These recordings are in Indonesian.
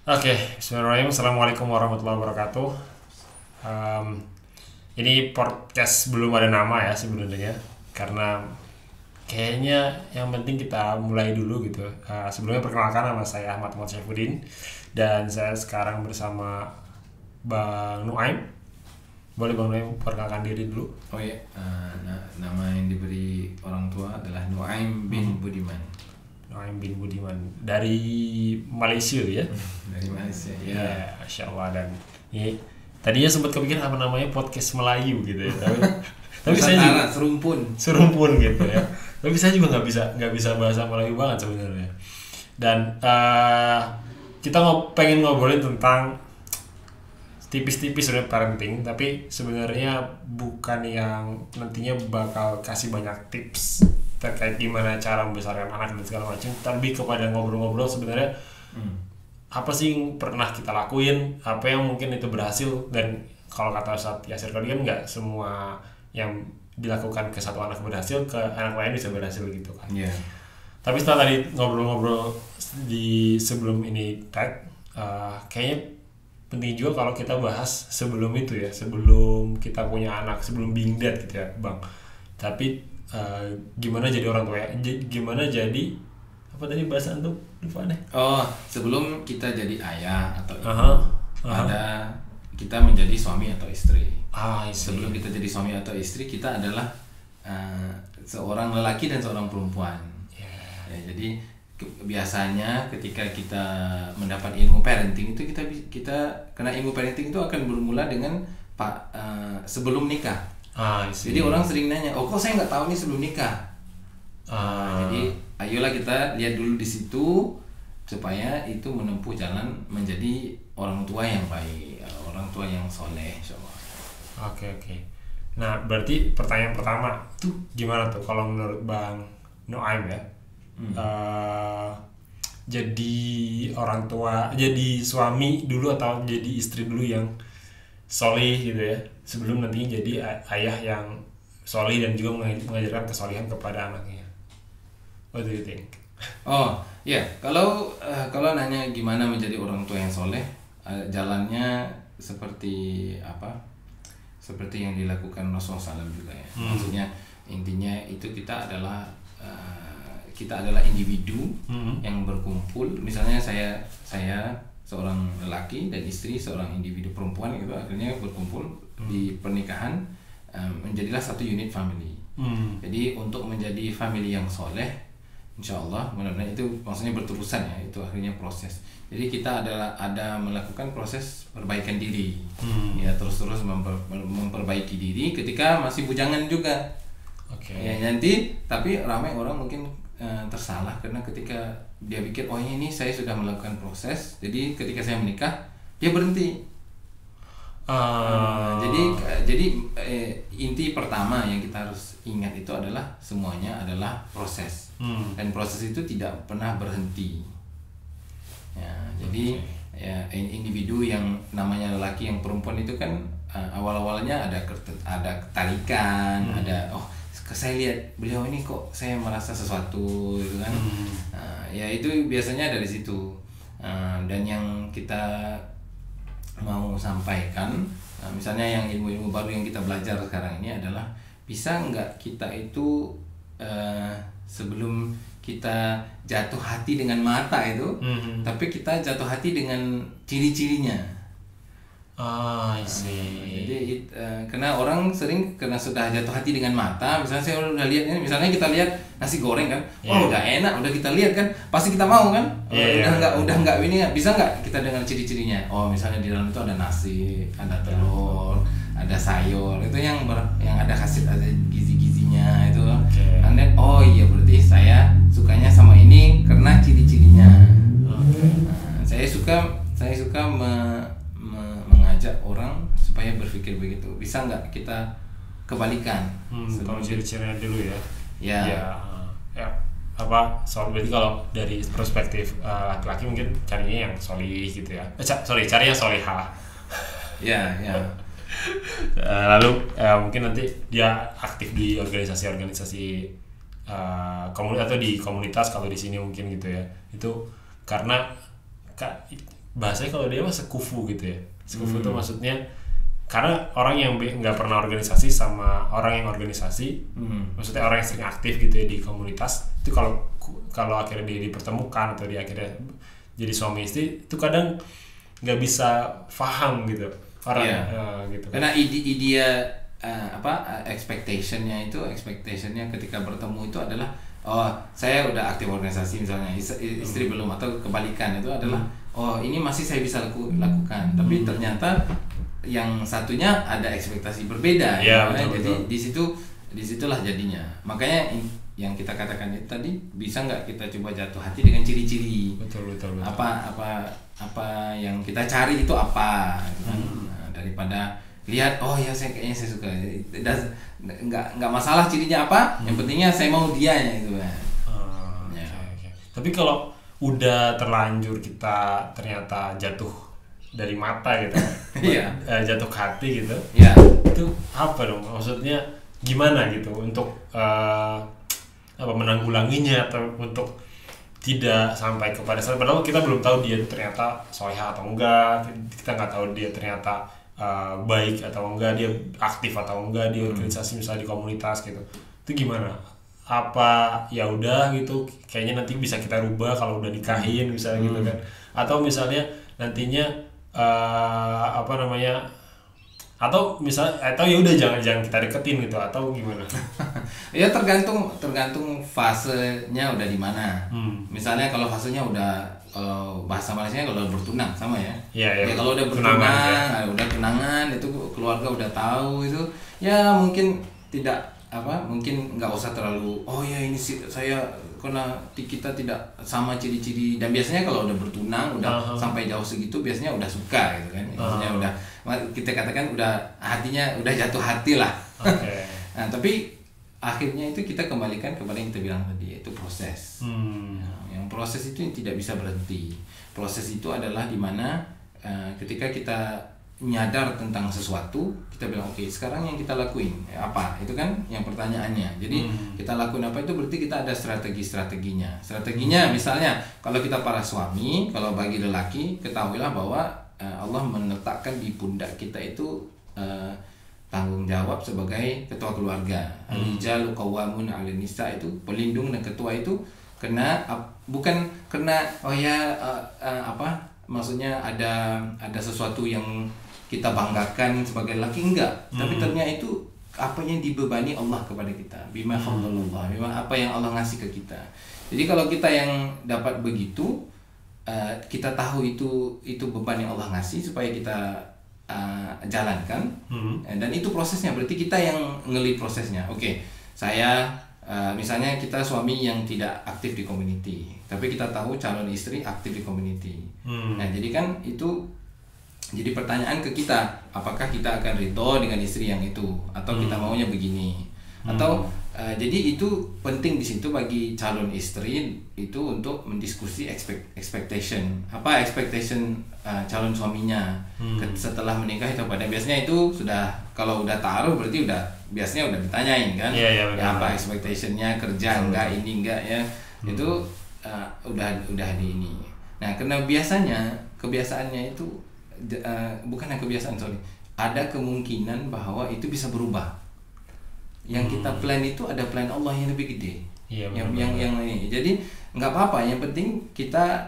Oke, bismillahirrahmanirrahim. Assalamualaikum warahmatullahi wabarakatuh. Em, ini podcast belum ada nama ya sebenarnya, karena kayaknya yang penting kita mulai dulu gitu. Sebelumnya perkenalkan, nama saya Ahmad Muhammad Syaifuddin dan saya sekarang bersama Bang Nuaim. Boleh Bang Nuaim perkenalkan diri dulu? Oh ya, nama yang diberi orang tua adalah Nuaim bin Budiman Nuaim bin Budiman dari Malaysia ya. dari Malaysia. Ya, Ya, Masya Allah. Dan ini tadinya sempat kepikiran apa namanya podcast Melayu gitu ya, tapi saya juga Nusantara, serumpun gitu ya. Tapi saya juga nggak bisa bahasa Melayu banget sebenarnya. Dan kita pengen ngobrolin tentang tipis-tipis sebenarnya parenting, tapi sebenarnya bukan yang nantinya bakal kasih banyak tips terkait gimana cara membesarkan anak dan segala macam, tapi kepada ngobrol-ngobrol sebenarnya apa sih yang pernah kita lakuin, apa yang mungkin itu berhasil, dan kalau kata Ustadz Yasir tadi kan nggak semua yang dilakukan ke satu anak berhasil ke anak lain bisa berhasil gitu kan. ya, Tapi setelah tadi ngobrol-ngobrol di sebelum ini tag, kayaknya penting juga kalau kita bahas sebelum itu ya, sebelum kita punya anak, sebelum being dad gitu ya Bang. Tapi gimana jadi orang tua ya, gimana jadi apa tadi bahasa antum, lupa deh. Oh, sebelum kita jadi ayah atau ibu, Aha, aha. ada kita menjadi suami atau istri. I see. Sebelum kita jadi suami atau istri, kita adalah seorang lelaki dan seorang perempuan. Yeah. Ya, jadi biasanya ketika kita mendapat ilmu parenting itu kita kena ilmu parenting itu akan bermula dengan sebelum nikah. I see. Jadi orang sering nanya, oh kok saya nggak tahu nih sebelum nikah. Jadi ayolah kita lihat dulu di situ supaya itu menempuh jalan menjadi orang tua yang baik, orang tua yang soleh, insyaallah. Oke. Nah, berarti pertanyaan pertama tuh gimana tuh kalau menurut Bang Noaim ya? Eh, jadi orang tua, jadi suami dulu atau jadi istri dulu yang solih gitu ya, sebelum nantinya jadi ayah yang solih dan juga mengajarkan kesolehan kepada anaknya. What do you think? Oh ya, kalau nanya gimana menjadi orang tua yang soleh, jalannya seperti apa? Seperti yang dilakukan Rasulullah SAW juga ya. Maksudnya intinya itu kita adalah individu yang berkumpul. Misalnya saya seorang lelaki dan istri seorang individu perempuan itu akhirnya berkumpul di pernikahan, menjadilah satu unit family. Jadi untuk menjadi family yang soleh, insya Allah benar-benar itu maksudnya berterusan ya, itu akhirnya proses. Jadi kita ada melakukan proses perbaikan diri, ya terus memperbaiki diri ketika masih bujangan juga. Oke. Ya nanti tapi ramai orang mungkin tersalah karena ketika dia pikir oh ini saya sudah melakukan proses, jadi ketika saya menikah dia berhenti. Jadi inti pertama yang kita harus ingat itu adalah semuanya adalah proses, dan proses itu tidak pernah berhenti. Ya, jadi ya individu yang namanya lelaki yang perempuan itu kan awal-awalnya ada ketarikan, ada saya lihat beliau ini kok saya merasa sesuatu gitu kan. Ya itu biasanya dari situ. Dan yang kita mau sampaikan, misalnya yang ilmu-ilmu baru yang kita belajar sekarang ini adalah bisa nggak kita itu sebelum kita jatuh hati dengan mata itu, tapi kita jatuh hati dengan ciri-cirinya. I see. Jadi karena orang sering karena sudah jatuh hati dengan mata, misalnya saya udah lihat ini, misalnya kita lihat nasi goreng kan, udah enak, udah kita lihat kan, pasti kita mau kan. Udah nggak ini bisa nggak kita dengan ciri-cirinya? Oh misalnya di dalam itu ada nasi, ada telur, ada sayur, itu yang ada khasiat, ada gizi-gizinya itu. And then, oh iya berarti saya sukanya sama ini karena ciri-cirinya. Saya suka mengajak orang supaya berpikir begitu. Bisa nggak kita kebalikan? Kalau ciri-cirinya dulu ya. Ya. Ya. Apa? Soal berarti kalau dari perspektif laki-laki mungkin carinya yang solih gitu ya. Cari yang solihah. Ya. Lalu mungkin nanti dia aktif di organisasi-organisasi komunitas atau di komunitas kalau di sini mungkin gitu ya. Itu karena bahasanya kalau dia mah sekufu gitu ya. Sekufu itu maksudnya karena orang yang nggak pernah organisasi sama orang yang organisasi, maksudnya orang yang sering aktif gitu ya di komunitas, itu kalau akhirnya dia dipertemukan atau dia akhirnya jadi suami istri, itu kadang nggak bisa paham gitu orang gitu. Karena idea expectationnya ketika bertemu itu adalah saya udah aktif organisasi misalnya, istri belum, atau kebalikan itu adalah ini masih saya bisa lakukan, tapi ternyata yang satunya ada ekspektasi berbeda jadi disitulah jadinya. Makanya yang kita katakan itu tadi, bisa nggak kita coba jatuh hati dengan ciri-ciri betul. apa yang kita cari itu apa daripada lihat kayaknya saya suka, nggak masalah cirinya apa, yang pentingnya saya mau dianya itu kan. Okay. Tapi kalau udah terlanjur kita ternyata jatuh dari mata gitu, jatuh ke hati gitu, itu apa dong? Maksudnya gimana gitu untuk menanggulanginya atau untuk tidak sampai kepada padahal kita belum tahu dia ternyata soleha atau enggak, kita nggak tahu dia ternyata baik atau enggak, dia aktif atau enggak di organisasi misalnya di komunitas gitu, itu gimana? Apa ya udah gitu, kayaknya nanti bisa kita rubah kalau udah nikahin misalnya gitu kan, atau misalnya nantinya atau ya udah jangan kita deketin gitu, atau gimana? Ya tergantung fasenya udah di mana. Misalnya kalau fasenya udah bahasa Malaysia kalau bertunang sama ya. Ya kalau udah bertunang, udah kenangan, itu keluarga udah tahu itu, ya mungkin mungkin nggak usah terlalu ini sih saya karena kita tidak sama ciri-ciri, dan biasanya kalau udah bertunang udah sampai jauh segitu biasanya udah suka gitu kan, biasanya udah kita katakan udah hatinya udah jatuh hati lah. Nah tapi akhirnya itu kita kembalikan kepada yang kita bilang tadi, yaitu proses. Yang proses itu yang tidak bisa berhenti. Proses itu adalah dimana ketika kita nyadar tentang sesuatu, kita bilang oke, sekarang yang kita lakuin apa, itu kan yang pertanyaannya. Jadi kita lakuin apa itu berarti kita ada strateginya. Misalnya kalau kita para suami, kalau bagi lelaki, ketahuilah bahwa Allah menetapkan di pundak kita itu tanggung jawab sebagai ketua keluarga. Al-rijalu qawwamun 'alan nisa, itu pelindung dan ketua itu bukan kena maksudnya ada sesuatu yang kita banggakan sebagai laki, enggak, tapi ternyata itu apa yang dibebani Allah kepada kita, bima fadlallah, bima apa yang Allah ngasih ke kita. Jadi kalau kita yang dapat begitu, kita tahu itu beban yang Allah ngasih supaya kita jalankan, dan itu prosesnya, berarti kita yang ngelit prosesnya. Oke, saya misalnya kita suami yang tidak aktif di community, tapi kita tahu calon istri aktif di community. Nah jadi kan itu jadi pertanyaan ke kita, apakah kita akan ridho dengan istri yang itu, atau kita maunya begini, atau jadi itu penting di situ bagi calon istri itu untuk mendiskusi expectation calon suaminya setelah menikah itu pada, biasanya itu sudah, kalau udah taruh berarti biasanya udah ditanyain kan, apa expectationnya, kerja enggak, ini enggak ya, itu udah di ini. Nah karena kebiasaannya itu ada kemungkinan bahwa itu bisa berubah. Yang kita plan itu ada plan Allah yang lebih gede, yang ini. Jadi nggak apa-apa, yang penting kita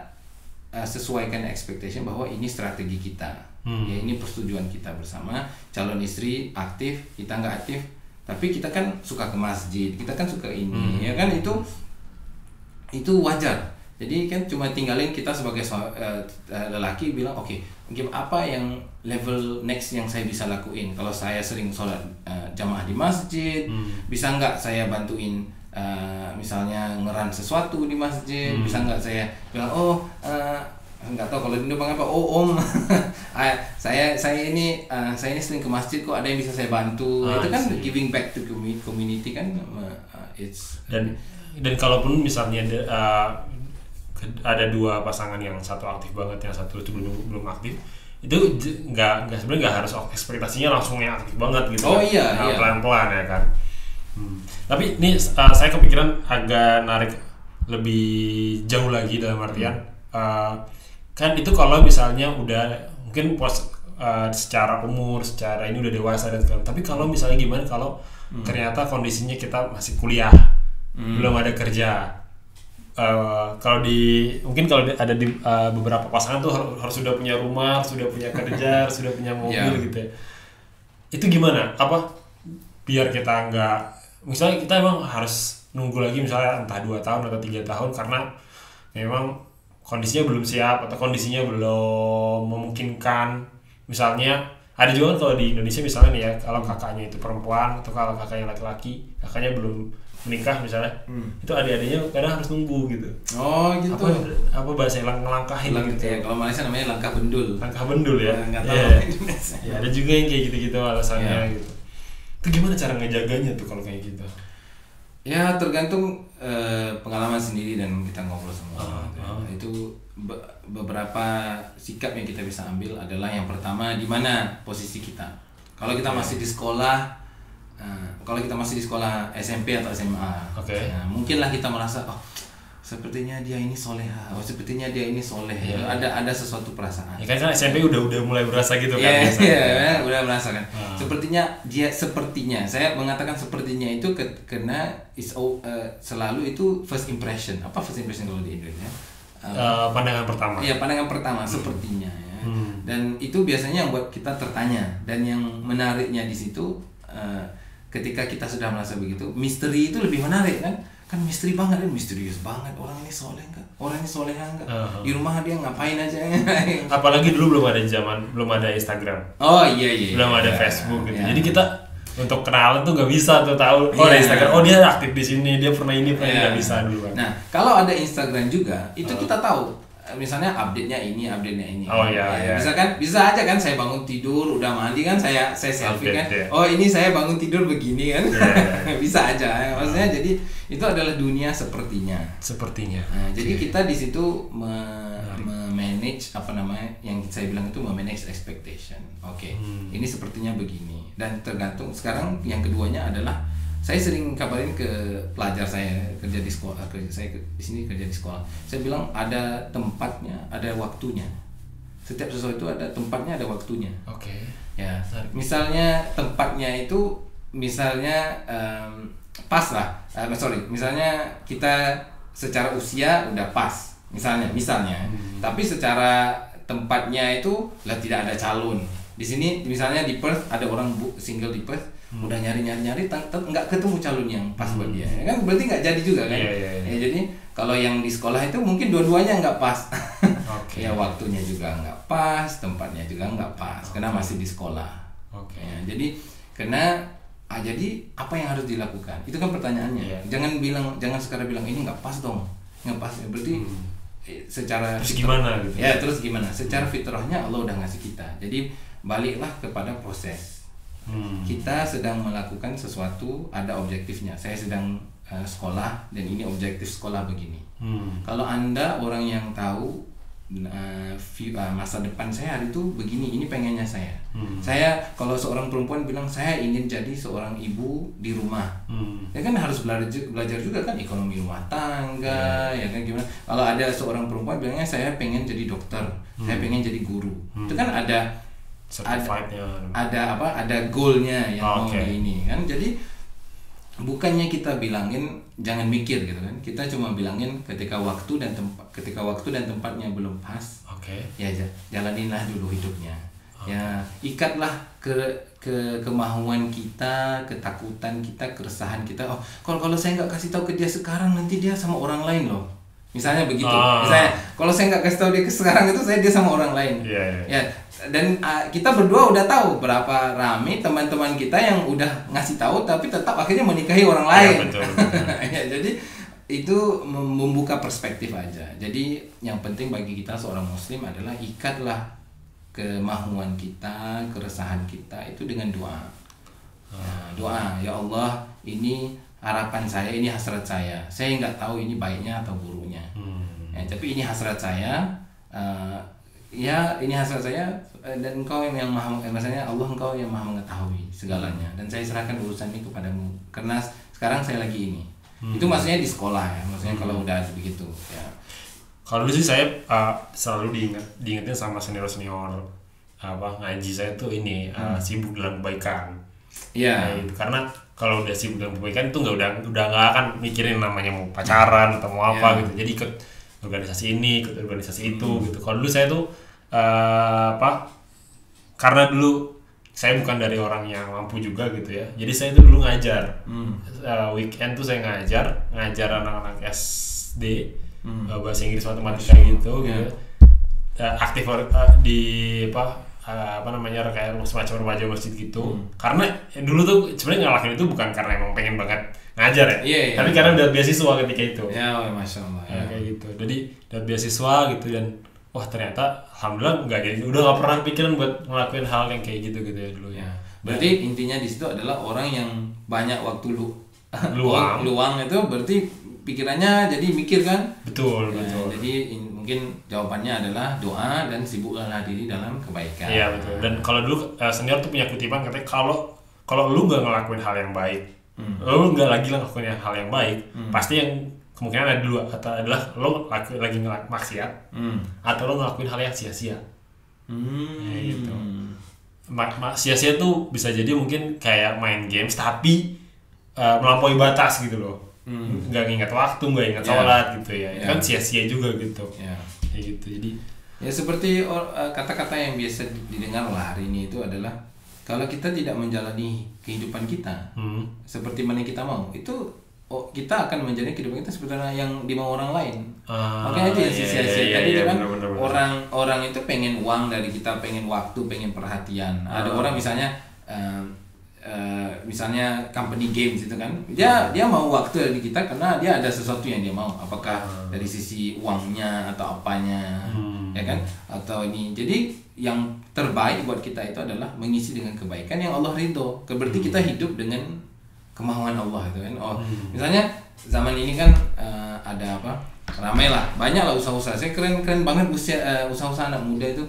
sesuaikan expectation bahwa ini strategi kita, ya ini persetujuan kita bersama. Calon istri aktif, kita nggak aktif, tapi kita kan suka ke masjid, kita kan suka ini, ya kan, itu wajar. Jadi kan cuma tinggalin kita sebagai lelaki bilang oke, apa yang level next yang saya bisa lakuin. Kalau saya sering sholat jamaah di masjid, bisa nggak saya bantuin misalnya ngeran sesuatu di masjid, bisa nggak saya bilang nggak tahu kalau di Indo apa, om saya ini sering ke masjid kok, ada yang bisa saya bantu. Itu kan giving back to community kan. Dan kalaupun misalnya ada dua pasangan, yang satu aktif banget, yang satu itu belum aktif, itu sebenarnya nggak harus ekspektasinya langsung yang aktif banget gitu. Iya. Pelan-pelan ya kan. Tapi ini saya kepikiran agak narik lebih jauh lagi, dalam artian Kan itu kalau misalnya udah mungkin secara umur, secara ini udah dewasa dan segala. Tapi kalau misalnya gimana kalau ternyata kondisinya kita masih kuliah, belum ada kerja. Kalau mungkin kalau ada di beberapa pasangan tuh harus sudah punya rumah, sudah punya kerja, sudah punya mobil gitu ya. Itu gimana? Apa biar kita nggak, misalnya kita emang harus nunggu lagi misalnya entah 2 tahun atau 3 tahun karena memang kondisinya belum siap atau kondisinya belum memungkinkan. Misalnya ada juga kan kalau di Indonesia misalnya nih ya, kalau kakaknya itu perempuan atau kalau kakaknya laki-laki, kakaknya belum menikah misalnya, itu adik-adiknya kadang harus nunggu gitu. Oh gitu. Apa bahasa ngelangkahin gitu ya, kalau Malaysia namanya langkah bendul. Langkah bendul ya. Nggak tahu Indonesia. Ya ada juga yang kayak gitu-gitu alasannya gitu. Itu gimana cara ngejaganya tuh kalau kayak gitu? Ya tergantung pengalaman sendiri dan kita ngobrol semua. Itu beberapa sikap yang kita bisa ambil adalah yang pertama, di mana posisi kita. Kalau kita masih di sekolah, SMP atau SMA, mungkinlah kita merasa sepertinya dia ini soleha, sepertinya dia ini soleh. Ada sesuatu perasaan. Ya kan SMP udah mulai berasa gitu kan. Iya, udah merasa kan. Sepertinya saya mengatakan sepertinya itu karena selalu itu first impression. Apa first impression kalau di Indonesia? Pandangan pertama. Iya, pandangan pertama sepertinya ya. Dan itu biasanya yang buat kita tertanya, dan yang menariknya di situ ketika kita sudah merasa begitu, misteri itu lebih menarik kan misteri banget, misterius banget, orang ini soleh enggak, orang ini soleha enggak, di rumah dia ngapain aja. Apalagi dulu belum ada Instagram, belum ada Facebook gitu. Jadi kita untuk kenalan tuh nggak bisa tuh tahu ada Instagram, dia aktif di sini, dia pernah ini nggak bisa dulu kan. Nah kalau ada Instagram juga itu kita tahu misalnya update-nya ini. Bisa aja kan saya bangun tidur udah mandi kan saya selfie kan. Ini saya bangun tidur begini kan. Bisa aja. Maksudnya jadi itu adalah dunia sepertinya. Nah, jadi kita di situ manage yang saya bilang itu manage expectation. Ini sepertinya begini, dan tergantung. Sekarang yang keduanya adalah saya sering kabarin ke pelajar saya kerja di sekolah, saya di sini kerja di sekolah. Saya bilang ada tempatnya, ada waktunya. Setiap sesuatu ada tempatnya, ada waktunya. Ya, misalnya tempatnya itu pas lah. Misalnya kita secara usia udah pas. Misalnya. Tapi secara tempatnya itu tidak ada calon. Di sini misalnya di Perth ada orang single di Perth. Udah nyari nggak ketemu calon yang pas buat dia, kan berarti nggak jadi juga kan. Jadi kalau yang di sekolah itu mungkin dua-duanya nggak pas. Ya waktunya juga nggak pas, tempatnya juga nggak pas, karena masih di sekolah. Jadi jadi apa yang harus dilakukan itu kan pertanyaannya. Jangan sekarang bilang ini nggak pas dong, nggak pas, berarti secara terus gimana gitu. Terus gimana secara fitrahnya Allah udah ngasih kita. Jadi baliklah kepada proses. Kita sedang melakukan sesuatu, ada objektifnya. Saya sedang sekolah dan ini objektif sekolah begini. Kalau Anda orang yang tahu masa depan saya hari itu begini, ini pengennya saya. Saya kalau seorang perempuan bilang saya ingin jadi seorang ibu di rumah, ya kan harus belajar juga kan ekonomi rumah tangga, ya kan gimana. Kalau ada seorang perempuan bilangnya saya pengen jadi dokter, saya pengen jadi guru, itu kan ada goalnya yang mau ini kan. Jadi bukannya kita bilangin jangan mikir gitu kan, kita cuma bilangin ketika waktu dan tempatnya belum pas, ya jalaninlah dulu hidupnya. Ya ikatlah kemauan kita, ketakutan kita, keresahan kita. Kalau saya nggak kasih tahu ke dia sekarang, nanti dia sama orang lain loh. Misalnya begitu. Misalnya kalau saya nggak kasih tahu dia sekarang itu dia sama orang lain. Ya. Dan kita berdua udah tahu berapa rame teman-teman kita yang udah ngasih tahu tapi tetap akhirnya menikahi orang lain. Betul. Jadi itu membuka perspektif aja. Jadi yang penting bagi kita seorang muslim adalah ikatlah kemauan kita, keresahan kita itu dengan doa. Doa, ya Allah, ini harapan saya, ini hasrat saya. Saya nggak tahu ini baiknya atau buruknya. Tapi ini hasrat saya. Ini hasrat saya, dan Engkau yang maha, maksudnya Allah, Engkau yang maha mengetahui segalanya, dan saya serahkan urusan ini kepadamu karena sekarang saya lagi ini. Itu maksudnya di sekolah ya, maksudnya kalau udah begitu ya. Kalau dulu sih saya selalu diingetin sama senior ngaji saya tuh ini sibuk dalam kebaikan. Iya. Gitu. Karena kalau udah sibuk dalam kebaikan itu udah nggak akan mikirin namanya mau pacaran atau mau apa gitu. Jadi ikut organisasi ini, ikut organisasi itu gitu. Kalau dulu saya tuh karena dulu saya bukan dari orang yang mampu juga gitu ya. Jadi saya tuh dulu ngajar. Weekend tuh saya ngajar anak-anak SD bahasa Inggris, matematika gitu. Aktif di kayak semacam remaja masjid gitu. Karena dulu tuh sebenarnya ngelakuin itu bukan karena emang pengen banget ngajar ya. Tapi karena udah beasiswa ketika itu. Ya, Masya Allah. Kayak gitu. Jadi udah beasiswa gitu dan wah ternyata alhamdulillah nggak jadi, udah nggak pernah pikiran buat ngelakuin hal yang kayak gitu ya dulu ya. Berarti intinya di situ adalah orang yang banyak waktu luang itu berarti pikirannya jadi mikir kan? Betul. Jadi mungkin jawabannya adalah doa dan sibuklah diri dalam kebaikan. Iya betul. Dan kalau dulu senior tuh punya kutipan katanya kalau lu nggak ngelakuin hal yang baik, lu nggak lagi ngelakuin hal yang baik, pasti yang kemungkinan ada dua, adalah lo lagi maksiat atau lo ngelakuin hal yang sia-sia. Gitu. Sia-sia tuh bisa jadi mungkin kayak main games tapi melampaui batas gitu loh. Nggak ingat waktu, nggak ingat sholat gitu ya. Kan sia-sia juga gitu. Kayak gitu. Jadi ya seperti kata-kata yang biasa didengar lah hari ini itu adalah kalau kita tidak menjalani kehidupan kita seperti mana kita mau, itu kita akan menjalani kehidupan kita sebenarnya yang dimau orang lain. Makanya itu yang sia-sia. Tadi kan orang itu pengen uang dari kita, pengen waktu, pengen perhatian. Ada orang misalnya company games itu kan, dia mau waktu dari kita karena dia ada sesuatu yang dia mau, apakah dari sisi uangnya atau apanya, ya kan, atau ini. Jadi yang terbaik buat kita itu adalah mengisi dengan kebaikan yang Allah ridho. Berarti kita hidup dengan kemauan Allah itu kan. Misalnya zaman ini kan ada ramai lah, banyak lah usaha-usaha. Saya keren banget usaha-usaha anak muda itu.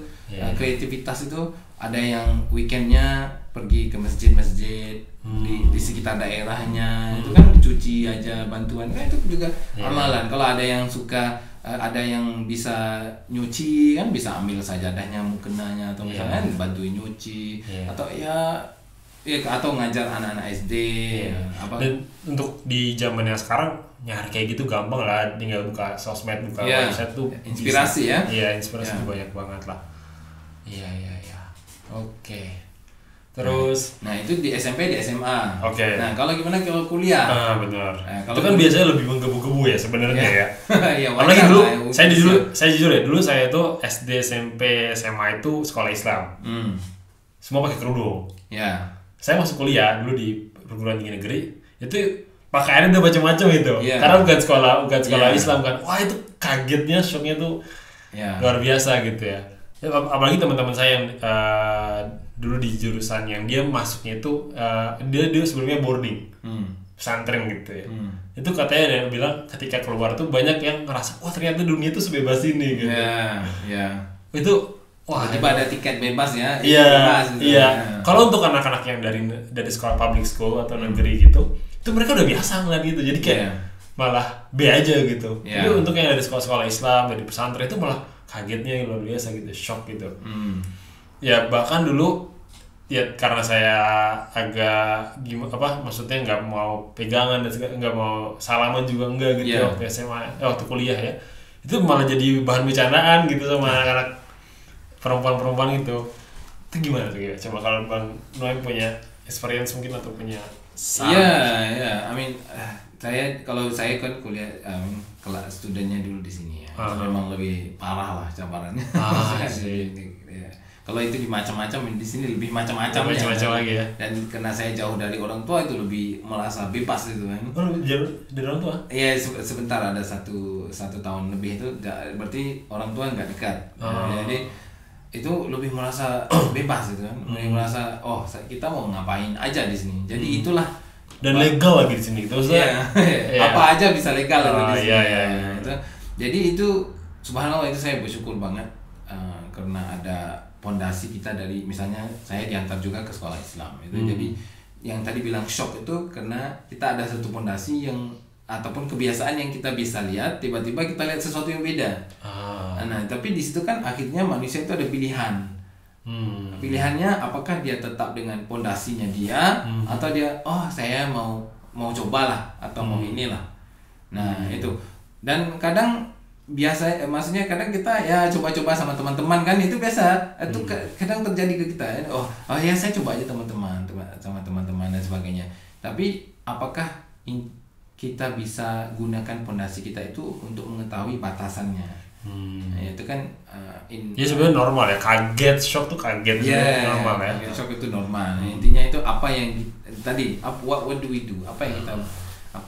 Kreativitas itu ada yang weekendnya pergi ke masjid-masjid di sekitar daerahnya, itu kan cuci aja, bantuan kan itu juga amalan. Kalau ada yang suka, ada yang bisa nyuci kan, bisa ambil sajadahnya, mukenanya, atau misalnya bantuin nyuci, atau atau ngajar anak-anak SD. Dan untuk di zaman yang sekarang nyari kayak gitu gampang lah, tinggal buka sosmed, buka website tuh inspirasi bisa. Inspirasi tuh banyak banget lah. Oke. Terus nah itu di SMP, di SMA. Oke. Nah, kalau gimana kalau kuliah? Benar. Itu kan biasanya lebih menggebu-gebu ya sebenarnya ya. Apalagi dulu saya jujur ya, dulu saya tuh SD, SMP, SMA itu sekolah Islam. Semua pakai kerudung. Saya masuk kuliah dulu di perguruan tinggi negeri, itu pakaiannya udah macam-macam itu. Karena bukan sekolah Islam kan. Wah, itu kagetnya, shocknya tuh luar biasa gitu ya. Apalagi teman-teman saya yang dulu di jurusan yang dia masuknya itu dia sebelumnya boarding, pesantren gitu ya. Itu katanya dia bilang ketika keluar tuh banyak yang ngerasa wah ternyata dunia itu sebebas ini gitu. Itu wah, tiba ada tiket bebas ya. Kalau untuk anak-anak yang dari sekolah public school atau negeri gitu, itu mereka udah biasa ngeliat gitu. Jadi kayak malah B aja gitu. Tapi untuk yang dari sekolah-sekolah Islam, dari pesantren itu malah kagetnya luar biasa gitu, shock gitu. Ya bahkan dulu ya karena saya agak maksudnya nggak mau pegangan dan nggak mau salaman juga enggak gitu waktu SMA, waktu kuliah ya. Itu malah jadi bahan bercandaan gitu sama anak-anak perempuan-perempuan itu gimana tuh ya? Coba kalau Bang Noem punya experience mungkin atau punya kalau saya kan kuliah kelas studennya dulu di sini ya. Memang lebih parah lah cabarannya. Kalau itu di macam-macam, di sini lebih macam-macam lagi ya. Dan karena saya jauh dari orang tua itu lebih merasa bebas itu kan. Jauh dari orang tua? Iya, sebentar ada satu tahun lebih itu berarti orang tua nggak dekat. Jadi itu lebih merasa bebas gitu kan. Lebih merasa kita mau ngapain aja di sini. Jadi itulah. Dan legal lagi di sini terus apa aja bisa legal di sini. Itu. Jadi itu subhanallah, itu saya bersyukur banget karena ada pondasi kita dari, misalnya saya diantar juga ke sekolah Islam itu. Jadi yang tadi bilang shock itu karena kita ada satu pondasi yang ataupun kebiasaan yang kita bisa lihat, tiba-tiba kita lihat sesuatu yang beda. Nah, tapi di situ kan akhirnya manusia itu ada pilihan. Pilihannya apakah dia tetap dengan pondasinya dia, atau dia saya mau cobalah atau mau inilah. Nah, itu. Dan kadang biasa maksudnya kadang kita ya coba-coba sama teman-teman kan, itu biasa. Itu kadang terjadi ke kita. Ya saya coba aja teman-teman sama teman-teman dan sebagainya. Tapi apakah kita bisa gunakan pondasi kita itu untuk mengetahui batasannya? Nah, itu kan ya sebenarnya normal ya, kaget, shock tuh kaget, normal ya. Shock itu normal. Nah, intinya itu apa yang tadi what do we do? Apa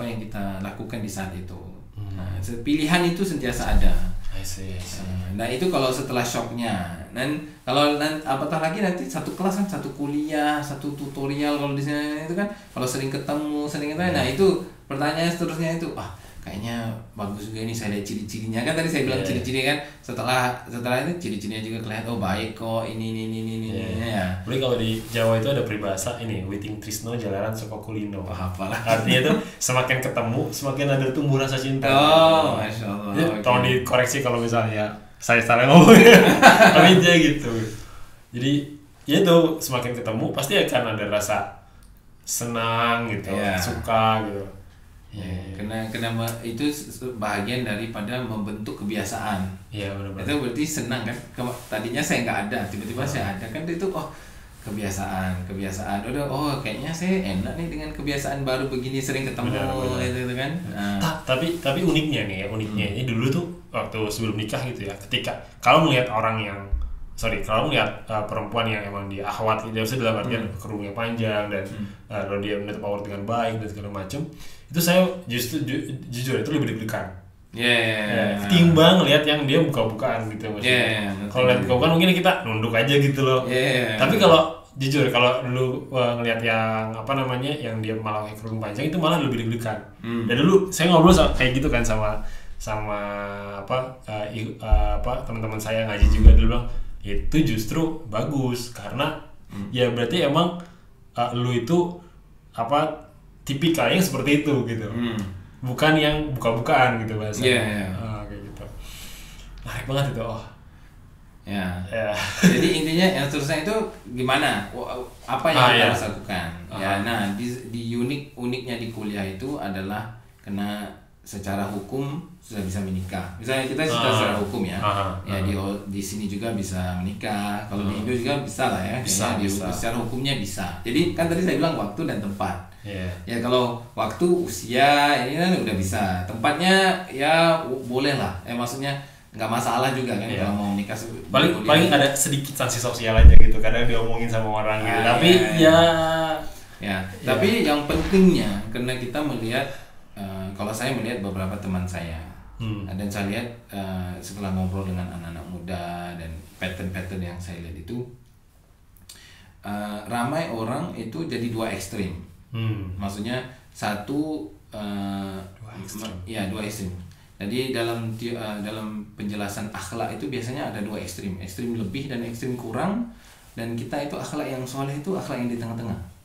yang kita lakukan di saat itu? Nah, pilihan itu sentiasa ada. I see. Nah, itu kalau setelah shocknya. Dan kalau apatah lagi nanti satu kelas kan, satu kuliah, satu tutorial kalau di sini itu kan, kalau sering ketemu. Nah, itu pertanyaan seterusnya itu, kayaknya bagus juga ini, saya lihat ciri-cirinya kan, tadi saya bilang ciri-ciri kan, setelah itu ciri-cirinya juga kelihatan, baik kok ini ya. Boleh kalau di Jawa itu ada peribahasa ini, witing trisno jalaran saka kulino. Apalah artinya itu semakin ketemu semakin ada tumbuh rasa cinta. Masya Allah. Tolong dikoreksi kalau misalnya saya salah ngomong. Tapi dia gitu. Jadi ya itu semakin ketemu pasti akan ada rasa senang gitu, suka gitu. Karena itu bagian daripada membentuk kebiasaan. Iya, benar-benar. Itu berarti senang kan? Tadinya saya nggak ada, tiba-tiba saya ada kan, itu kebiasaan. Kayaknya saya enak nih dengan kebiasaan baru begini, sering ketemu gitu kan. Tapi uniknya ini dulu tuh waktu sebelum nikah gitu ya, ketika kalau melihat perempuan yang emang dia akhwat, dia bisa dalam artian kerudungnya panjang dan kalau dia menutup aurat dengan baik dan segala macam, itu saya justru jujur itu lebih deg-degan. Ketimbang lihat yang dia buka-bukaan gitu maksudnya. Kalau lihat buka-bukaan mungkin kita nunduk aja gitu loh. Tapi kalau jujur kalau dulu ngelihat yang yang dia malah pakai kerudung panjang, itu malah lebih deg-degan. Dan dulu saya ngobrol kayak gitu kan sama teman-teman saya ngaji juga, dulu bilang itu justru bagus karena ya berarti emang lu itu tipikalnya seperti itu gitu. Bukan yang buka-bukaan gitu bahasanya. Kayak gitu. Menarik banget itu. Jadi intinya yang seterusnya itu gimana? Apa yang kita harus lakukan? Nah di uniknya di kuliah itu adalah karena secara hukum sudah bisa menikah. Misalnya kita secara hukum ya, di sini juga bisa menikah. Kalau di Indo juga bisa lah ya. Bisa. Secara hukumnya bisa. Jadi kan tadi saya bilang waktu dan tempat. Ya kalau waktu, usia ini kan udah bisa. Tempatnya ya boleh lah. Maksudnya nggak masalah juga kan kalau mau menikah. Paling ada sedikit sanksi sosial aja gitu. Kadang diomongin sama orang gitu. Tapi tapi yang pentingnya karena kita melihat. Kalau saya melihat beberapa teman saya dan saya lihat setelah ngobrol dengan anak-anak muda dan pattern-pattern yang saya lihat itu ramai orang itu jadi dua ekstrim. Maksudnya dua ekstrim. Jadi dalam penjelasan akhlak itu biasanya ada dua ekstrim lebih dan ekstrim kurang, dan kita itu akhlak yang soleh itu akhlak yang di tengah-tengah.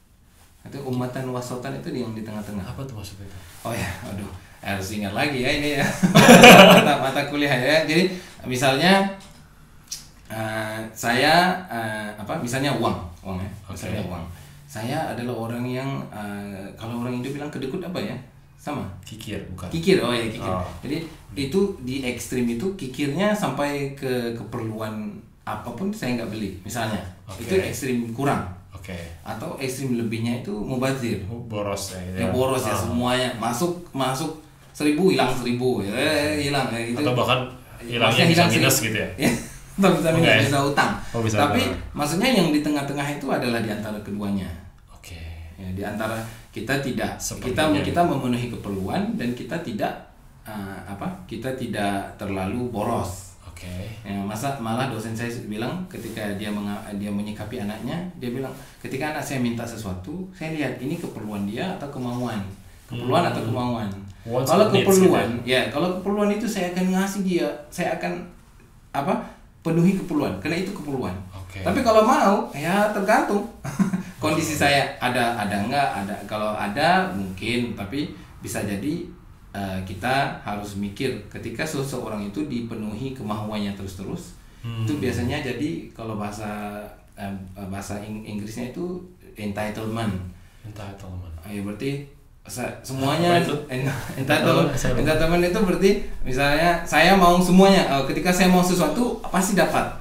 Itu ummatan wasatan itu yang di tengah-tengah. Apa tuh maksudnya? Harus ingat lagi ya ini ya. mata kuliah ya. Jadi misalnya saya misalnya uang ya. Misalnya uang. Saya adalah orang yang kalau orang Indo bilang kedekut apa ya? Sama? Kikir, bukan? Kikir, kikir. Jadi itu di ekstrim itu kikirnya sampai ke keperluan apapun saya nggak beli. Misalnya itu ekstrim kurang. Atau ekstrim lebihnya itu mubazir, boros boros ya semuanya masuk 1.000 hilang 1.000 hilang itu, atau bahkan hilangnya bisa minus gitu ya. Atau bisa minus, bisa utang. Tapi maksudnya yang di tengah-tengah itu adalah di antara keduanya. Di antara kita memenuhi keperluan dan kita tidak terlalu boros. Malah dosen saya bilang ketika dia menyikapi anaknya, dia bilang ketika anak saya minta sesuatu, saya lihat ini keperluan dia atau kemauan. Atau kemauan. Kalau keperluan, kalau keperluan itu saya akan ngasih dia, saya akan penuhi keperluan karena itu keperluan. Tapi kalau mau ya tergantung kondisi saya ada enggak, ada kalau ada mungkin, tapi bisa jadi kita harus mikir ketika seseorang itu dipenuhi kemauannya terus-terus, itu biasanya jadi kalau bahasa Inggrisnya itu entitlement. Ya berarti semuanya entitlement itu berarti misalnya saya mau semuanya, ketika saya mau sesuatu pasti dapat.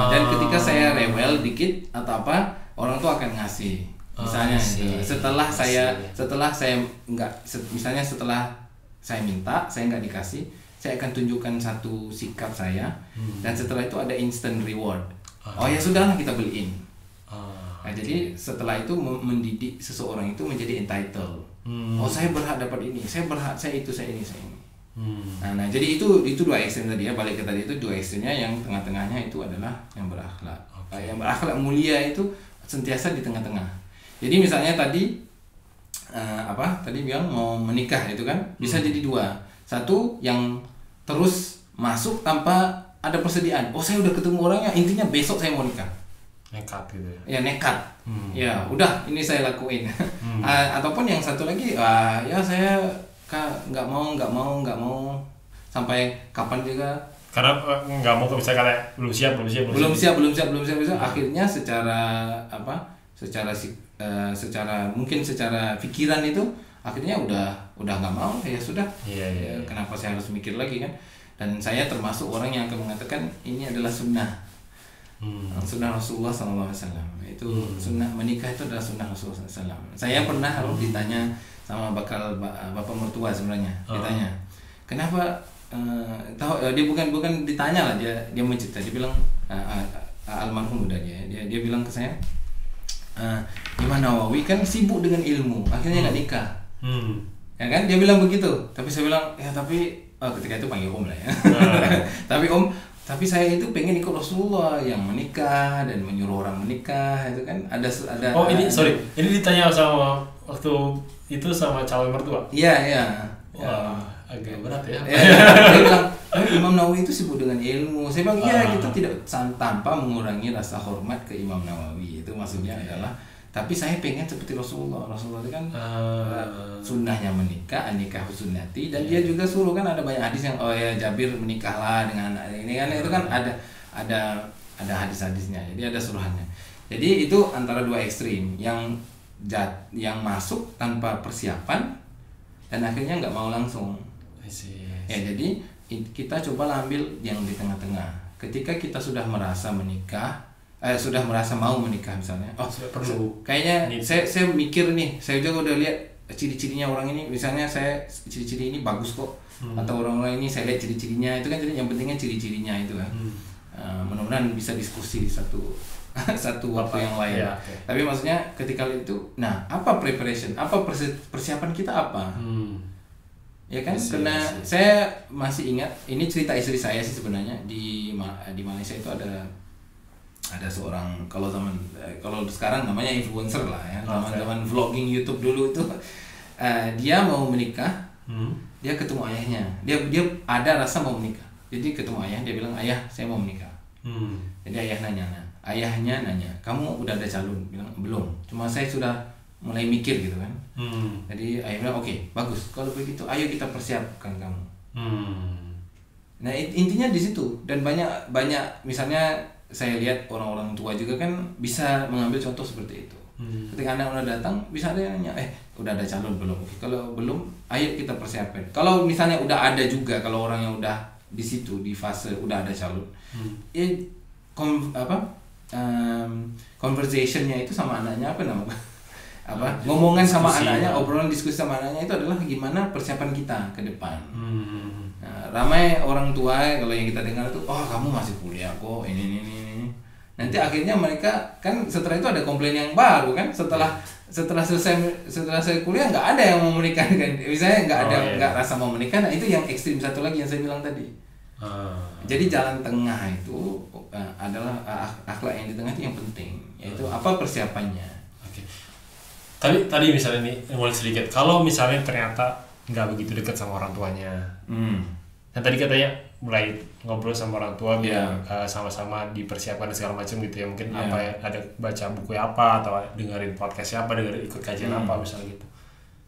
Dan ketika saya rewel dikit atau apa, orang tuh akan ngasih. Misalnya setelah saya minta, saya nggak dikasih, saya akan tunjukkan satu sikap saya, dan setelah itu ada instant reward. Oh ya sudahlah, kita beliin. Nah, jadi setelah itu mendidik seseorang itu menjadi entitled. Oh saya berhak dapat ini, saya berhak, saya itu, saya ini, saya ini. Nah jadi itu dua ekstrem tadi ya, balik ke tadi itu dua ekstremnya, yang tengah-tengahnya itu adalah yang berakhlak. Yang berakhlak mulia itu sentiasa di tengah-tengah. Jadi misalnya tadi tadi bilang mau menikah itu kan bisa jadi dua. Satu yang terus masuk tanpa ada persediaan. Oh saya udah ketemu orangnya, intinya besok saya mau nikah. Nekat gitu ya. Ya nekat. Ya udah ini saya lakuin. Ataupun yang satu lagi, ya saya nggak mau sampai kapan juga. Karena nggak mau bisa kayak belum siap. Akhirnya secara pikiran itu akhirnya udah nggak mau, ya sudah. Ya, kenapa saya harus mikir lagi kan? Dan saya termasuk orang yang akan mengatakan ini adalah sunnah. Sunnah Rasulullah SAW itu sunnah menikah, itu adalah sunnah Rasulullah SAW. Saya pernah ditanya sama bapak mertua sebenarnya, ditanya kenapa dia bukan ditanya lah, dia mencerita, dia bilang almarhum udah dia bilang ke saya, Imam Nawawi kan sibuk dengan ilmu, akhirnya nggak nikah. Ya kan, dia bilang begitu. Tapi saya bilang ya tapi ketika itu panggil om lah ya. Tapi saya itu pengen ikut Rasulullah yang menikah dan menyuruh orang menikah, itu kan ada. Oh ini ditanya sama waktu itu sama calon mertua. Iya. Wah, agak berat ya. Dia bilang Imam Nawawi itu sibuk dengan ilmu. Saya bilang iya, kita tidak tanpa mengurangi rasa hormat ke Imam Nawawi. Itu maksudnya adalah, tapi saya pengen seperti Rasulullah. Rasulullah itu kan sunnahnya menikah, nikah sunnati, dan dia juga suruh kan, ada banyak hadis yang Jabir menikahlah dengan ini kan, itu kan ada hadis-hadisnya. Jadi ada suruhannya. Jadi itu antara dua ekstrim, yang masuk tanpa persiapan dan akhirnya nggak mau langsung. Ya jadi kita coba ambil yang di tengah-tengah. Ketika kita sudah merasa mau menikah misalnya, kayaknya saya mikir nih, saya juga udah lihat ciri-cirinya orang ini, misalnya saya ciri-ciri ini bagus kok, atau orang-orang ini saya lihat ciri-cirinya, itu kan, jadi yang pentingnya ciri-cirinya itu kan. Mudah-mudahan bisa diskusi di satu waktu yang lain. Ya, okay. Tapi maksudnya ketika itu, nah apa preparation, apa persiapan kita apa? Ya kan, karena saya masih ingat, ini cerita istri saya sih sebenarnya, di Malaysia itu ada seorang, kalau sekarang namanya influencer lah ya, zaman vlogging YouTube dulu itu, dia mau menikah, dia ketemu ayahnya, dia ada rasa mau menikah, jadi ketemu ayah, dia bilang ayah saya mau menikah. Jadi ayahnya nanya kamu udah ada calon? Bilang belum, cuma saya sudah mulai mikir gitu kan. Jadi ayah bilang oke, bagus, kalau begitu ayo kita persiapkan kamu. Nah intinya di situ. Dan banyak misalnya saya lihat orang-orang tua juga kan bisa mengambil contoh seperti itu. Ketika anak udah datang, bisa ada yang nanya udah ada calon belum? Oke, kalau belum ayo kita persiapkan. Kalau misalnya udah ada juga, kalau orang yang udah di situ di fase udah ada calon, conversationnya itu sama anaknya ngomongan sama anaknya, obrolan diskusi sama anaknya itu adalah gimana persiapan kita ke depan. Nah, ramai orang tua kalau yang kita dengar tuh, kamu masih kuliah kok, ini. Nanti akhirnya mereka kan setelah itu ada komplain yang baru kan, setelah selesai kuliah nggak ada yang mau menikah kan, misalnya nggak rasa mau menikah. Nah itu yang ekstrim satu lagi yang saya bilang tadi. Jadi jalan tengah itu adalah akhlak yang di tengah itu yang penting, yaitu apa persiapannya. Tadi misalnya nih mulai sedikit, kalau misalnya ternyata nggak begitu dekat sama orang tuanya, dan tadi katanya mulai ngobrol sama orang tua biar sama-sama dipersiapkan segala macam gitu ya, mungkin apa ya, ada baca buku apa atau dengerin podcast apa, ikut kajian apa misalnya gitu.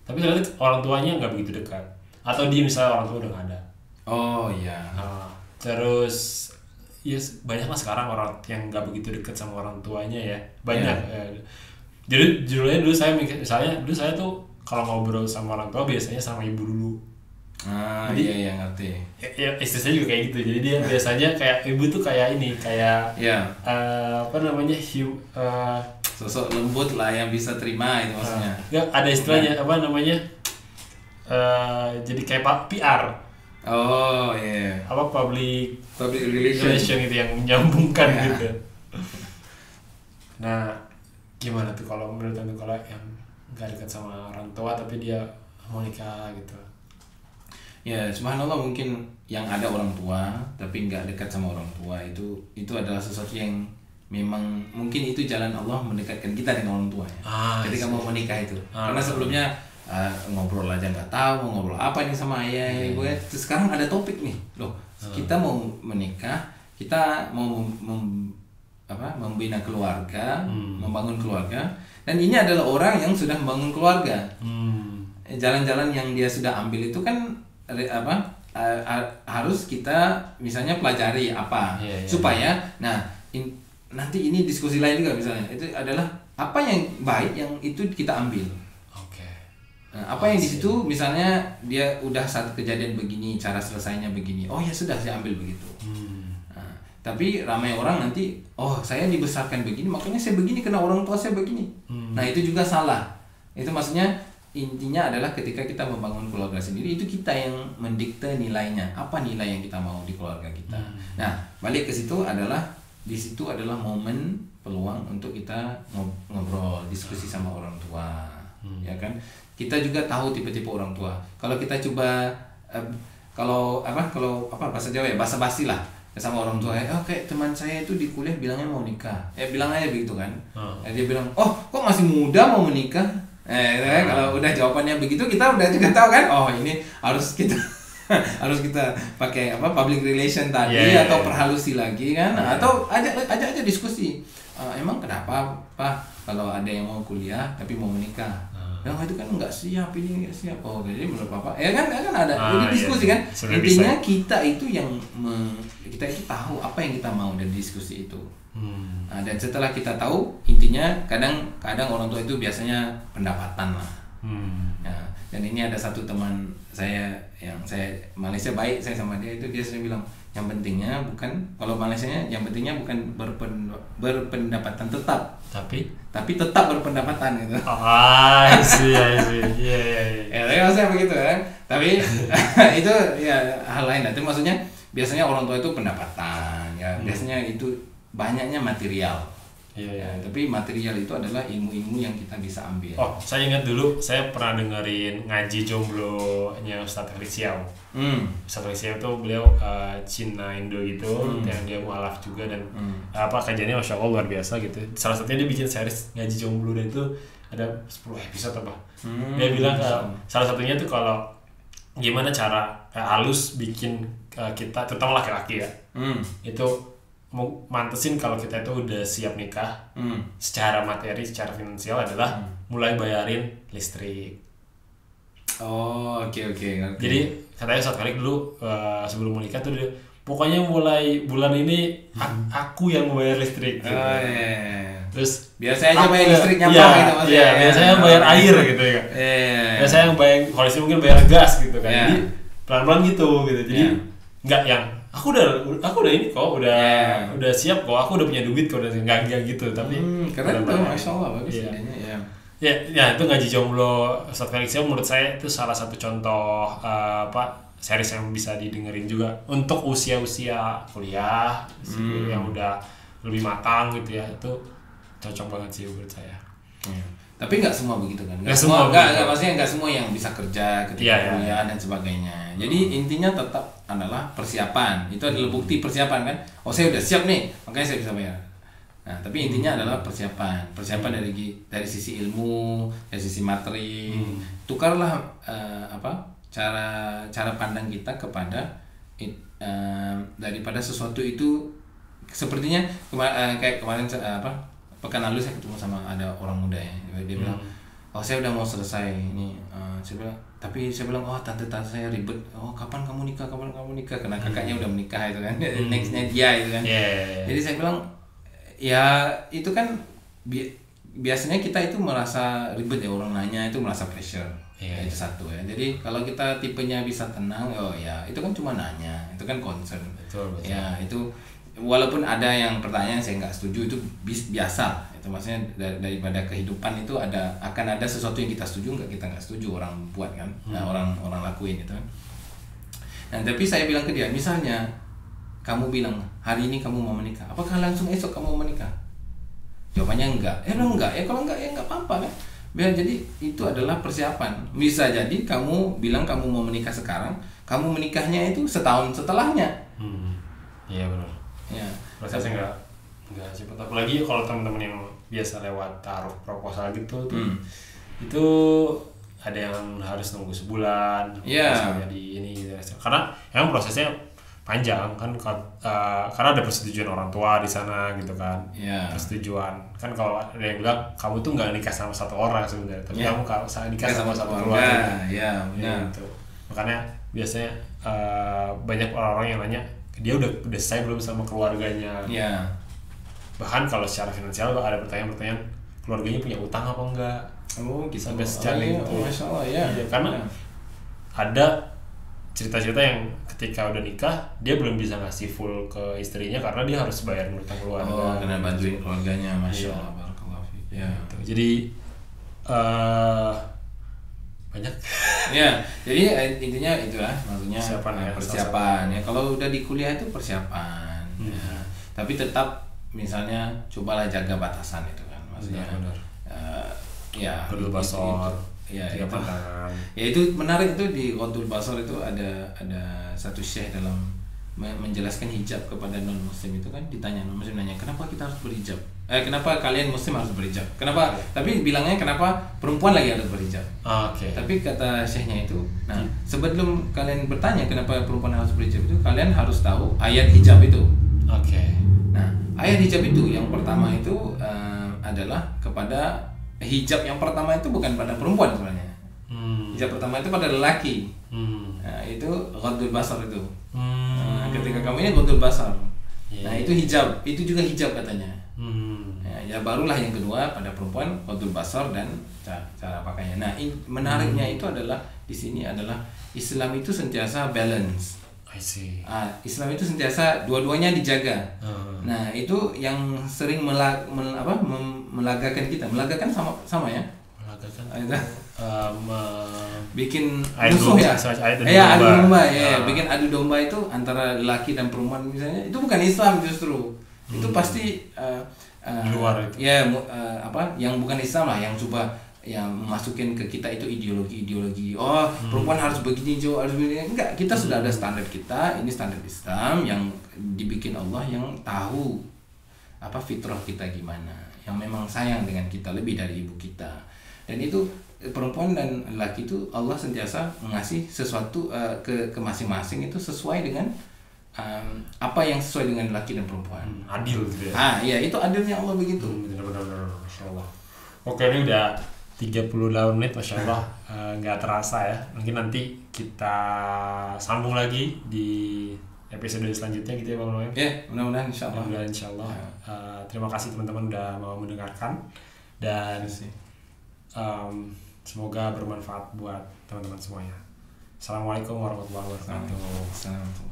Tapi ternyata orang tuanya nggak begitu dekat. atau dia misalnya orang tua udah nggak ada. Oh iya. Terus banyak lah sekarang orang yang nggak begitu dekat sama orang tuanya ya, banyak. Jadi judulnya dulu saya mikir, misalnya dulu saya tuh kalau ngobrol sama orang tua biasanya sama ibu dulu. Jadi, iya ngerti. Ya, istri saya juga kayak gitu. Jadi dia biasanya kayak ibu tuh kayak ini, kayak apa namanya, sosok lembut lah yang bisa terima itu maksudnya. Nggak ada istilahnya apa namanya, jadi kayak PR. Oh iya. Apa public relation gitu yang menyambungkan gitu. Nah, gimana tuh kalau menurut Anda kalau yang nggak dekat sama orang tua tapi dia mau nikah gitu? Ya subhanallah, mungkin yang ada orang tua tapi nggak dekat sama orang tua itu adalah sesuatu yang memang mungkin itu jalan Allah mendekatkan kita dengan orang tua ya. Ketika mau menikah itu. Karena sebelumnya ngobrol aja nggak tahu mau ngobrol apa nih sama ayah ibu ya. Terus sekarang ada topik nih, loh kita mau menikah, kita mau membina keluarga, membangun keluarga, dan ini adalah orang yang sudah membangun keluarga. Jalan-jalan yang dia sudah ambil itu kan harus kita misalnya pelajari apa supaya nanti ini diskusi lain juga misalnya itu adalah apa yang baik yang itu kita ambil. Apa yang di situ misalnya dia udah satu kejadian begini, cara selesainya begini, oh ya sudah saya ambil begitu. Tapi ramai orang nanti, oh saya dibesarkan begini makanya saya begini karena orang tua saya begini. Nah itu juga salah. Itu maksudnya intinya adalah ketika kita membangun keluarga sendiri itu kita yang mendikte nilainya, apa nilai yang kita mau di keluarga kita. Nah balik ke situ adalah di situ adalah momen peluang untuk kita ngobrol diskusi sama orang tua, ya kan. Kita juga tahu tipe-tipe orang tua. Kalau kita coba kalau bahasa Jawa ya basa-basi lah sama orang tua, kayak teman saya itu di kuliah bilangnya mau nikah, bilang aja begitu kan. Dia bilang, oh kok masih muda mau menikah. Kalau udah jawabannya begitu kita udah juga tahu kan, oh ini harus kita harus kita pakai public relation tadi atau perhalusi lagi kan, atau aja diskusi. Emang kenapa Pak kalau ada yang mau kuliah tapi mau menikah? Itu kan nggak siap, ini nggak siap. Oh jadi menurut Bapak ya kan ada jadi diskusi kan. Intinya kita itu kita itu tahu apa yang kita mau dari diskusi itu. Dan setelah kita tahu, intinya kadang orang tua itu biasanya pendapatan lah. Dan ini ada satu teman saya yang saya Malaysia baik saya sama dia, itu dia sering bilang yang pentingnya bukan kalau Malaysianya yang pentingnya bukan berpendapatan tetap tapi tetap berpendapatan gitu. Iya. Saya begitu kan. Tapi itu ya hal lain. Itu maksudnya biasanya orang tua itu pendapatan ya. Biasanya itu banyaknya material. Tapi material itu adalah ilmu-ilmu yang kita bisa ambil. Saya ingat dulu saya pernah dengerin ngaji jomblo-nya Ustadz Khalid Siau. Ustadz Khalid Siau itu beliau Cina Indo gitu, yang dia mualaf juga dan kajiannya Masya Allah luar biasa gitu. Salah satunya dia bikin series ngaji jomblo dan itu ada 10 episode apa. Dia bilang salah satunya tuh kalau gimana cara halus bikin kita terutama laki-laki ya. Itu mantesin kalau kita itu udah siap nikah secara materi, secara finansial adalah mulai bayarin listrik. Oke. Jadi katanya satu kali dulu sebelum menikah tuh pokoknya mulai bulan ini aku yang membayar listrik. Terus biasanya aja bayar listriknya gitu maksudnya. Biasanya bayar air gitu ya. Biasanya yang bayar kalau sih mungkin bayar gas gitu kan. Jadi pelan-pelan gitu. Jadi enggak yang aku udah ini kok, udah siap kok, aku udah punya duit kok, udah enggak gitu, tapi keren tuh, Masya Allah, bagus idenya ya. Itu ngaji jomblo Ustadz Felix menurut saya itu salah satu contoh series yang bisa didengerin juga untuk usia kuliah yang udah lebih matang gitu ya, itu cocok banget sih menurut saya. Tapi nggak semua begitu kan? Maksudnya nggak semua yang bisa kerja ketika kuliah dan sebagainya. Jadi intinya tetap adalah persiapan. Itu adalah bukti persiapan kan? Oh saya udah siap nih, makanya saya bisa bayar. Nah tapi intinya adalah persiapan dari sisi ilmu, dari sisi materi. Tukarlah cara pandang kita kepada daripada sesuatu itu sepertinya kayak kemarin pekan lalu saya ketemu sama ada orang muda ya, dia bilang, oh saya udah mau selesai ini, saya bilang, Tapi saya bilang, oh tante saya ribet. Oh kapan kamu nikah? Karena kakaknya udah menikah itu kan. Nextnya dia itu kan. Jadi saya bilang, ya itu kan biasanya kita itu merasa ribet ya, orang nanya itu merasa pressure. Itu satu ya. Jadi kalau kita tipenya bisa tenang, oh ya itu kan cuma nanya, itu kan concern. Betul. Ya itu walaupun ada yang pertanyaan saya nggak setuju, itu biasa. Itu maksudnya daripada kehidupan itu akan ada sesuatu yang kita setuju, kita nggak setuju, orang buat kan. Nah, orang lakuin itu kan. Nah tapi saya bilang ke dia, misalnya kamu bilang hari ini kamu mau menikah, apakah langsung esok kamu mau menikah? Jawabannya enggak. Enggak ya, kalau enggak ya enggak apa-apa kan. Biar jadi itu adalah persiapan. Bisa jadi kamu bilang kamu mau menikah sekarang, kamu menikahnya itu setahun setelahnya. Iya benar. Ya. Prosesnya enggak cepat. Apalagi kalau teman-teman yang biasa lewat taruh proposal gitu tuh, itu ada yang harus nunggu sebulan, misalnya di ini gitu. Karena emang prosesnya panjang kan, karena ada persetujuan orang tua di sana gitu kan. Persetujuan kan, kalau ada yang bilang kamu tuh nggak nikah sama satu orang sebenarnya, tapi kamu kalau nikah sama satu keluarga. Gitu. Makanya biasanya banyak orang-orang yang nanya, dia udah selesai belum sama keluarganya. Bahkan kalau secara finansial ada pertanyaan-pertanyaan, keluarganya punya utang apa enggak? Gitu. Sampai secara itu. Masya Allah ya. Karena ada cerita-cerita yang ketika udah nikah dia belum bisa ngasih full ke istrinya karena dia harus bayar utang keluarga. Karena bantuin keluarganya, Masya Allah, barakallahu fiik. Gitu. Jadi banyak. Jadi intinya itulah, maksudnya persiapan ya. Kalau udah di kuliah itu persiapan. Tapi tetap misalnya cobalah jaga batasan itu kan, maksudnya. Qadul basar. Itu menarik itu di Qadul basar itu ada satu syekh dalam menjelaskan hijab kepada non muslim itu kan, ditanya non muslim nanya, kenapa kita harus berhijab? Kenapa kalian muslim harus berhijab? Kenapa? Tapi bilangnya kenapa perempuan lagi harus berhijab? Tapi kata syekhnya itu, nah sebelum kalian bertanya kenapa perempuan harus berhijab itu, kalian harus tahu ayat hijab itu. Nah ayat hijab itu yang pertama itu adalah kepada hijab yang pertama itu bukan pada perempuan sebenarnya. Hijab pertama itu pada lelaki. Nah, itu Qadul basar itu. Ketika kamu ini Qadul basar. Nah, itu hijab, itu juga hijab katanya. Ya barulah yang kedua pada perempuan Qadul basar dan cara pakainya. Nah, menariknya itu adalah di sini adalah Islam itu sentiasa balance. Islam itu sentiasa dua-duanya dijaga. Nah itu yang sering melagakan kita, melagakan sama ya. Bikin musuh ya. Adu domba ya. Bikin adu domba itu antara laki dan perempuan misalnya, itu bukan Islam justru. Itu pasti luar itu. Yang bukan Islam lah, yang coba yang masukin ke kita itu ideologi. Perempuan harus begini, harus begini. Enggak, kita sudah ada standar kita. Ini standar Islam yang dibikin Allah, yang tahu fitrah kita gimana, yang memang sayang dengan kita lebih dari ibu kita. Dan itu perempuan dan laki itu Allah sentiasa mengasih sesuatu ke masing-masing itu sesuai dengan apa yang sesuai dengan laki dan perempuan. Adil gitu ya. Iya, itu adilnya Allah begitu. Benar-benar, masyaallah. Oke, ini udah 38 menit, Masya Allah. Nggak terasa ya. Mungkin nanti kita sambung lagi di episode selanjutnya gitu ya Bang Noem. Mudah-mudahan insyaAllah. Terima kasih teman-teman udah mau mendengarkan. Dan semoga bermanfaat buat teman-teman semuanya. Assalamualaikum warahmatullahi wabarakatuh.